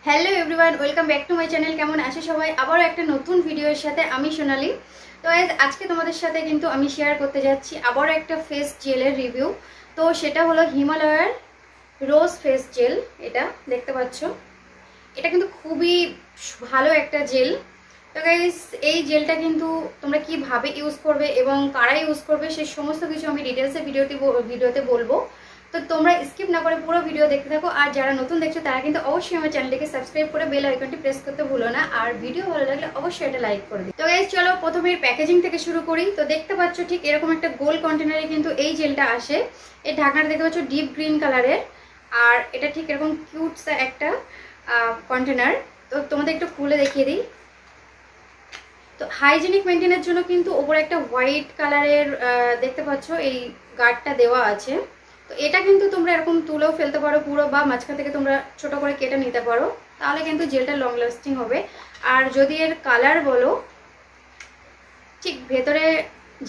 Hello everyone, welcome back to my channel. কেমন আছে সবাই? আবারও একটা নতুন ভিডিওর সাথে আমি সোনালি। তো আজকে তোমাদের সাথে কিন্তু আমি শেয়ার করতে যাচ্ছি আবারও একটা ফেস জেলের রিভিউ। তো সেটা হলো হিমালয়ার রোজ ফেস জেল। এটা দেখতে পাচ্ছ, এটা কিন্তু খুবই ভালো একটা জেল। তো গাইস, এই জেলটা কিন্তু তোমরা কিভাবে ইউজ করবে এবং কারা ইউজ করবে সেই সমস্ত কিছু আমি ডিটেলসে ভিডিওতে বলবো। তো তোমরা স্কিপ না করে পুরো ভিডিও দেখতে থাকো। আর যারা নতুন দেখছো তারা কিন্তু অবশ্যই আমার চ্যানেলটিকে সাবস্ক্রাইব করে বেল আইকনটি প্রেস করতে ভুলো না। আর ভিডিও ভালো লাগলে অবশ্যই এটা লাইক করে দিই। তো গাইস চলো প্রথমে প্যাকেজিং থেকে শুরু করি। তো দেখতে পাচ্ছ ঠিক এরকম একটা গোল কন্টেনারে কিন্তু এই জেলটা আসে। এই ঢাকনাটা দেখতে পাচ্ছ ডিপ গ্রিন কালারের। আর এটা ঠিক এরকম কিউট একটা কন্টেনার। তো তোমাদের একটু খুলে দেখিয়ে দিই। তো হাইজেনিক মেনটেনের জন্য কিন্তু ওপরে একটা হোয়াইট কালারের দেখতে পাচ্ছ এই গার্ডটা দেওয়া আছে। তো এটা কিন্তু তোমরা এরকম তুলেও ফেলতে পারো পুরো, বা মাঝখান থেকে তোমরা ছোট করে কেটে নিতে পারো, তাহলে কিন্তু জেলটা লং লাস্টিং হবে। আর যদি এর কালার বলো, ঠিক ভেতরে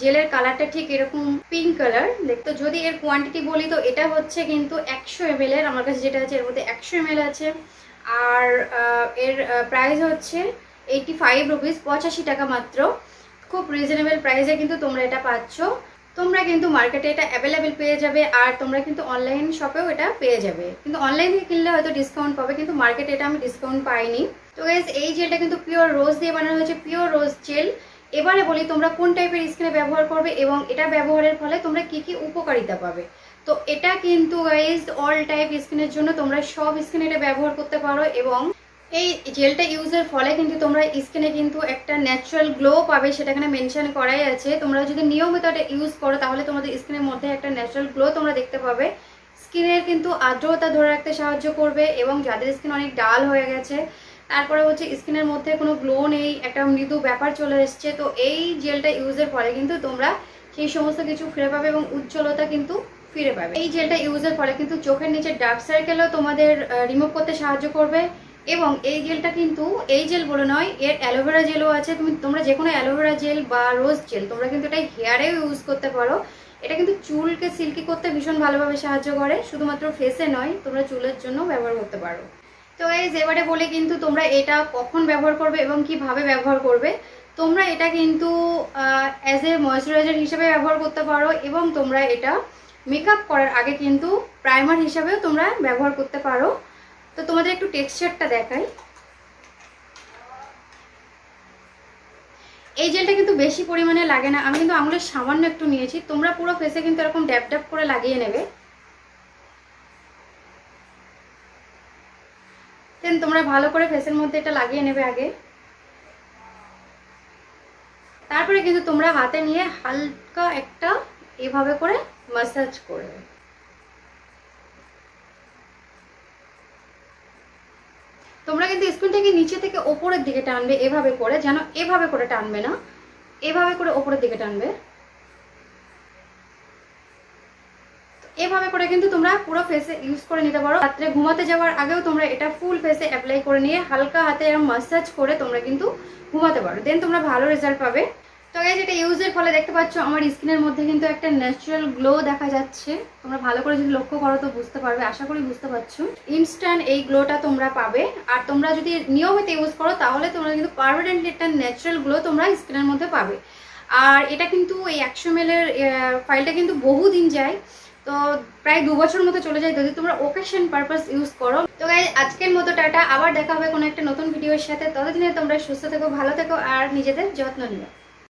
জেলের কালারটা ঠিক এরকম পিঙ্ক কালার দেখতো। যদি এর কোয়ান্টিটি বলি তো এটা হচ্ছে কিন্তু 100 ml এর, আমার কাছে যেটা আছে এর মধ্যে 100 ml আছে। আর এর প্রাইস হচ্ছে 85 রুপিস, 85 টাকা মাত্র। খুব রিজনেবল প্রাইসে কিন্তু তোমরা এটা পাচ্ছ। তোমরা কিন্তু মার্কেটে এটা অ্যাভেলেবেল পেয়ে যাবে, আর তোমরা কিন্তু অনলাইন শপেও এটা পেয়ে যাবে। কিন্তু অনলাইন থেকে কিনলে হয়তো ডিসকাউন্ট পাবে, কিন্তু মার্কেটে এটা আমি ডিসকাউন্ট পাইনি। তো গাইস, এই জেলটা কিন্তু পিওর রোজ দিয়ে বানানো হয়েছে, পিওর রোজ জেল। এবারে বলি তোমরা কোন টাইপের স্কিনে ব্যবহার করবে এবং এটা ব্যবহারের ফলে তোমরা কি কি উপকারিতা পাবে। তো এটা কিন্তু গাইস অল টাইপ স্কিনের জন্য, তোমরা সব স্কিনে এটা ব্যবহার করতে পারো। এবং এই জেলটা ইউজের ফলে কিন্তু তোমরা স্কিনে কিন্তু একটা ন্যাচারাল গ্লো পাবে, সেটা এখানে মেনশন করাই আছে। তোমরা যদি নিয়মিত এটা ইউজ করো তাহলে তোমাদের স্কিনের মধ্যে একটা ন্যাচারাল গ্লো তোমরা দেখতে পাবে। স্কিনের কিন্তু আর্দ্রতা ধরে রাখতে সাহায্য করবে, এবং যাদের স্কিন অনেক ডাল হয়ে গেছে, তারপরে হচ্ছে স্কিনের মধ্যে কোনো গ্লো নেই, একটা মৃদু ব্যাপার চলে এসছে, তো এই জেলটা ইউজের ফলে কিন্তু তোমরা সেই সমস্ত কিছু ফিরে পাবে এবং উজ্জ্বলতা কিন্তু ফিরে পাবে। এই জেলটা ইউজের ফলে কিন্তু চোখের নিচে ডার্ক সার্কেলও তোমাদের রিমুভ করতে সাহায্য করবে। এবং এই জেলটা কিন্তু এই জেল বলে নয়, এর অ্যালোভেরা জেলও আছে। তোমরা যে কোনো অ্যালোভেরা জেল বা রোজ জেল তোমরা কিন্তু এটা হেয়ারেও ইউজ করতে পারো। এটা কিন্তু চুলকে সিল্কি করতে ভীষণ ভালোভাবে সাহায্য করে, শুধুমাত্র ফেসে নয়, তোমরা চুলের জন্য ব্যবহার করতে পারো। তো গাইস, এবারে বলে কিন্তু তোমরা এটা কখন ব্যবহার করবে এবং কিভাবে ব্যবহার করবে। তোমরা এটা কিন্তু অ্যাজ এ ময়শ্চারাইজার হিসেবে ব্যবহার করতে পারো, এবং তোমরা এটা মেকআপ করার আগে কিন্তু প্রাইমার হিসাবেও তোমরা ব্যবহার করতে পারো। তো তোমাদের একটু টেক্সচারটা দেখাই। এই জেলটা কিন্তু বেশি পরিমাণে লাগে না, আমি কিন্তু আঙুলের সামান্য একটু নিয়েছি। তোমরা পুরো ফেসে কিন্তু এরকম ড্যাপ ড্যাপ করে লাগিয়ে নেবে। দেন তোমরা ভালো করে ফেসের মধ্যে এটা লাগিয়ে নেবে আগে। তারপরে কিন্তু তোমরা হাতে নিয়ে হালকা একটা এভাবে করে ম্যাসাজ করবে। তোমরা কিন্তু স্কিনটাকে নিচে থেকে ওপরের দিকে টানবে, এভাবে করে, যেন এভাবে করে টানবে না, এভাবে করে ওপরের দিকে টানবে। এভাবে করে কিন্তু তোমরা পুরো ফেসে ইউজ করে নিতে পারো। রাত্রে ঘুমাতে যাওয়ার আগেও তোমরা এটা ফুল ফেসে অ্যাপ্লাই করে নিয়ে হালকা হাতে এরকম ম্যাসাজ করে তোমরা কিন্তু ঘুমাতে পারো। দেন তোমরা ভালো রেজাল্ট পাবে। তো গাইস, এটা ইউজের ফলে দেখতে পাচ্ছ আমার স্কিনের মধ্যে কিন্তু একটা ন্যাচারাল গ্লো দেখা যাচ্ছে। তোমরা ভালো করে যদি লক্ষ্য করো তো বুঝতে পারবে, আশা করি বুঝতে পারছো। ইনস্ট্যান্ট এই গ্লোটা তোমরা পাবে। আর তোমরা যদি নিয়মিত ইউজ করো তাহলে তোমরা কিন্তু পার্মানেন্টলি একটা ন্যাচারাল গ্লো তোমরা স্কিনের মধ্যে পাবে। আর এটা কিন্তু এই 100 ml এর ফাইলটা কিন্তু বহুদিন যায়, তো প্রায় 2 বছর মতো চলে যায় যদি তোমরা ওকেশন পারপাস ইউজ করো। তো গাইস, আজকের মতো টাটা, আবার দেখা হবে কোনো একটা নতুন ভিডিওর সাথে। ততদিনে তোমরা সুস্থ থেকো, ভালো থেকো, আর নিজেদের যত্ন নিও।